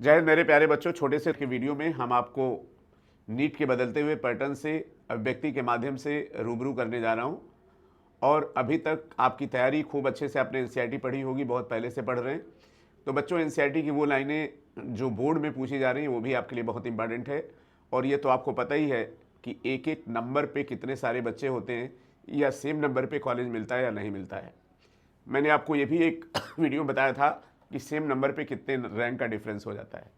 जय हिंद मेरे प्यारे बच्चों। छोटे से के वीडियो में हम आपको नीट के बदलते हुए पैटर्न से अभिव्यक्ति के माध्यम से रूबरू करने जा रहा हूं। और अभी तक आपकी तैयारी खूब अच्छे से आपने एनसीईआरटी पढ़ी होगी, बहुत पहले से पढ़ रहे हैं। तो बच्चों, एनसीईआरटी की वो लाइनें जो बोर्ड में पूछी जा रही हैं वो भी आपके लिए बहुत इंपॉर्टेंट है। और ये तो आपको पता ही है कि एक एक नंबर पे कितने सारे बच्चे होते हैं, या सेम नंबर पे कॉलेज मिलता है या नहीं मिलता है। मैंने आपको ये भी एक वीडियो में बताया था कि सेम नंबर पे कितने रैंक का डिफरेंस हो जाता है।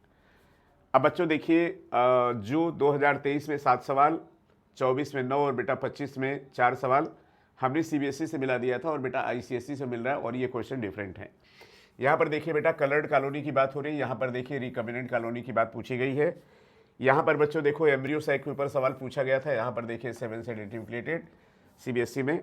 अब बच्चों देखिए, जो 2023 में 7 सवाल, 24 में 9 और बेटा 25 में 4 सवाल हमने सीबीएसई से मिला दिया था और बेटा आईसीएसई से मिल रहा है, और ये क्वेश्चन डिफरेंट है। यहाँ पर देखिए बेटा, कलर्ड कॉलोनी की बात हो रही है, यहाँ पर देखिए रिकम्बिनेंट कॉलोनी की बात पूछी गई है। यहाँ पर बच्चों देखो, एम्ब्रियो साइक के ऊपर सवाल पूछा गया था, यहाँ पर देखिए 7 से न्यूक्लिएटेड सीबीएसई में।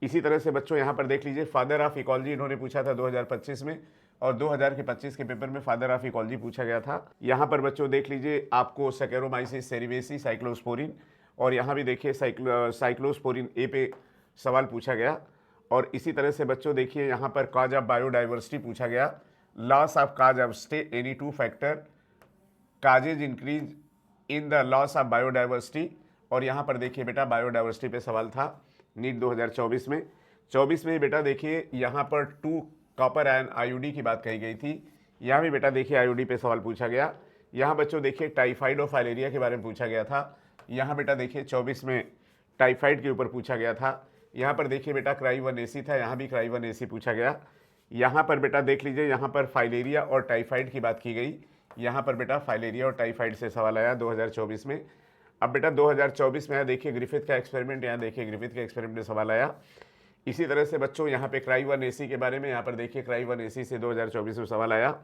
इसी तरह से बच्चों यहाँ पर देख लीजिए, फादर ऑफ इकोलॉजी इन्होंने पूछा था 2025 में, और 2025 के पेपर में फादर ऑफ इकोलॉजी पूछा गया था। यहाँ पर बच्चों देख लीजिए, आपको सैकेरोमाइसिस सेरिवेसी साइक्लोस्पोरिन, और यहाँ भी देखिए साइक्लोस्पोरिन ए पे सवाल पूछा गया। और इसी तरह से बच्चों देखिए, यहाँ पर कॉज ऑफ बायोडाइवर्सिटी पूछा गया, loss of cause of stay any two factor causes increase in the loss of biodiversity. और यहाँ पर देखिए बेटा, बायोडाइवर्सिटी पे सवाल था नीट 2024 में। 24 में बेटा देखिए, यहाँ पर 2 कॉपर आयन आईयूडी की बात कही गई थी। यहाँ भी बेटा देखिए आईयूडी पे सवाल पूछा गया। यहाँ बच्चों देखिए, टाइफाइड और फाइलेरिया के बारे में पूछा गया था। यहाँ बेटा देखिए 24 में टाइफाइड के ऊपर पूछा गया था। यहाँ पर देखिए बेटा क्राई 1AC था, यहाँ भी क्राई 1AC पूछा गया। यहाँ पर बेटा देख लीजिए, यहाँ पर फाइलेरिया और टाइफाइड की बात की गई। यहाँ पर बेटा फाइलेरिया और टाइफाइड से सवाल आया 2024 में। अब बेटा 2024 में यहाँ देखिए ग्रिफिथ का एक्सपेरिमेंट, यहाँ देखिए ग्रिफिथ के एक्सपेरिमेंट में सवाल आया। इसी तरह से बच्चों यहाँ पे क्राई 1AC के बारे में, यहाँ पर देखिए क्राई 1AC से 2024 में सवाल आया।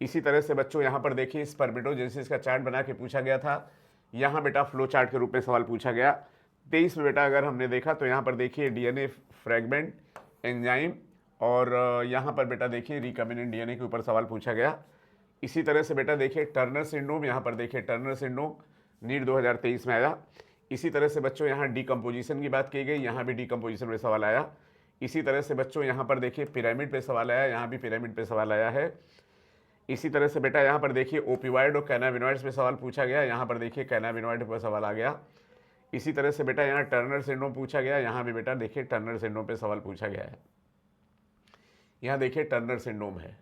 इसी तरह से बच्चों यहाँ पर देखिए स्पर्मेटोजेनेसिस का चार्ट बना के पूछा गया था, यहाँ बेटा फ्लो चार्ट के रूप में सवाल पूछा गया। 23 में बेटा अगर हमने देखा तो यहाँ पर देखिए डीएनए फ्रैगमेंट एंजाइम, और यहाँ पर बेटा देखिए रिकम्बिनेंट डीएनए के ऊपर सवाल पूछा गया। इसी तरह से बेटा देखिए टर्नर सिंड्रोम, यहाँ पर देखिए टर्नर सिंड्रोम नीट 2023 में आया। इसी तरह से बच्चों यहाँ डीकम्पोजिशन की बात की गई, यहाँ भी डीकम्पोजिशन पे सवाल आया। इसी तरह से बच्चों यहाँ पर देखिए पिरामिड पे सवाल आया, यहाँ भी पिरामिड पे सवाल आया है। इसी तरह से बेटा यहाँ पर देखिए ओपिवाइड और कैनाबिनॉइड्स पे सवाल पूछा गया, यहाँ पर देखिए कैनाबिनॉइड पर सवाल आ गया। इसी तरह से बेटा यहाँ टर्नर सिंड्रोम पूछा गया, यहाँ भी बेटा देखिए टर्नर सिंड्रोम पे सवाल पूछा गया है, यहाँ देखिए टर्नर सिंड्रोम है।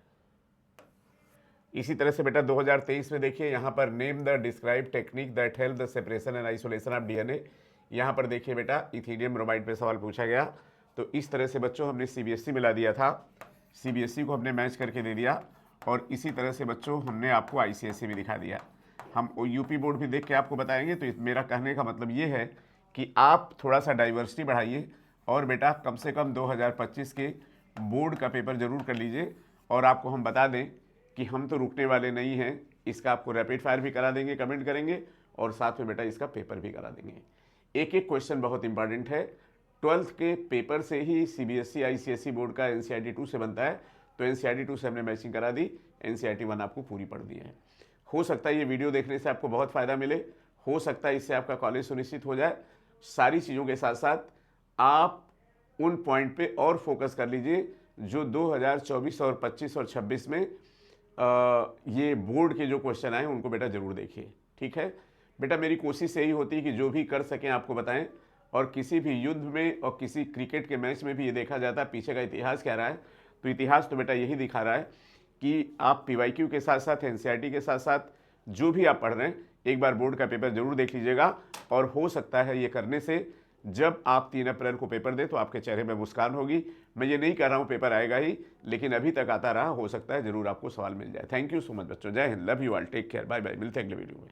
इसी तरह से बेटा 2023 में देखिए, यहाँ पर name the describe technique that help the separation and isolation of DNA, यहाँ पर देखिए बेटा इथीनियम ब्रोमाइड पे सवाल पूछा गया। तो इस तरह से बच्चों हमने सीबीएसई मिला दिया था, सीबीएसई को हमने मैच करके दे दिया, और इसी तरह से बच्चों हमने आपको आईसीएसई भी दिखा दिया। हम यूपी बोर्ड भी देख के आपको बताएंगे। तो मेरा कहने का मतलब ये है कि आप थोड़ा सा डाइवर्सिटी बढ़ाइए, और बेटा कम से कम 2025 के बोर्ड का पेपर जरूर कर लीजिए। और आपको हम बता दें कि हम तो रुकने वाले नहीं हैं, इसका आपको रैपिड फायर भी करा देंगे, कमेंट करेंगे, और साथ में बेटा इसका पेपर भी करा देंगे। एक एक क्वेश्चन बहुत इंपॉर्टेंट है। 12th के पेपर से ही सीबीएसई आईसीएसई बोर्ड का एनसीईआरटी 2 से बनता है। तो एनसीईआरटी 2 से हमने मैचिंग करा दी, एनसीईआरटी 1 आपको पूरी पढ़ दी है। हो सकता है ये वीडियो देखने से आपको बहुत फ़ायदा मिले, हो सकता है इससे आपका कॉलेज सुनिश्चित हो जाए। सारी चीज़ों के साथ साथ आप उन पॉइंट पे और फोकस कर लीजिए जो 2024 और 25 और 26 में ये बोर्ड के जो क्वेश्चन आए उनको बेटा जरूर देखिए। ठीक है बेटा, मेरी कोशिश यही होती है कि जो भी कर सकें आपको बताएं। और किसी भी युद्ध में और किसी क्रिकेट के मैच में भी ये देखा जाता है पीछे का इतिहास क्या रहा है। तो इतिहास तो बेटा यही दिखा रहा है कि आप पीवाईक्यू के साथ साथ एनसीईआरटी के साथ साथ जो भी आप पढ़ रहे हैं, एक बार बोर्ड का पेपर जरूर देख लीजिएगा। और हो सकता है ये करने से जब आप 3 अप्रैल को पेपर दें तो आपके चेहरे में मुस्कान होगी। मैं ये नहीं कह रहा हूँ पेपर आएगा ही, लेकिन अभी तक आता रहा, हो सकता है जरूर आपको सवाल मिल जाए। थैंक यू सो मच बच्चों, जय Hind, love you all, take care, bye bye, मिलते हैं अगले वीडियो में।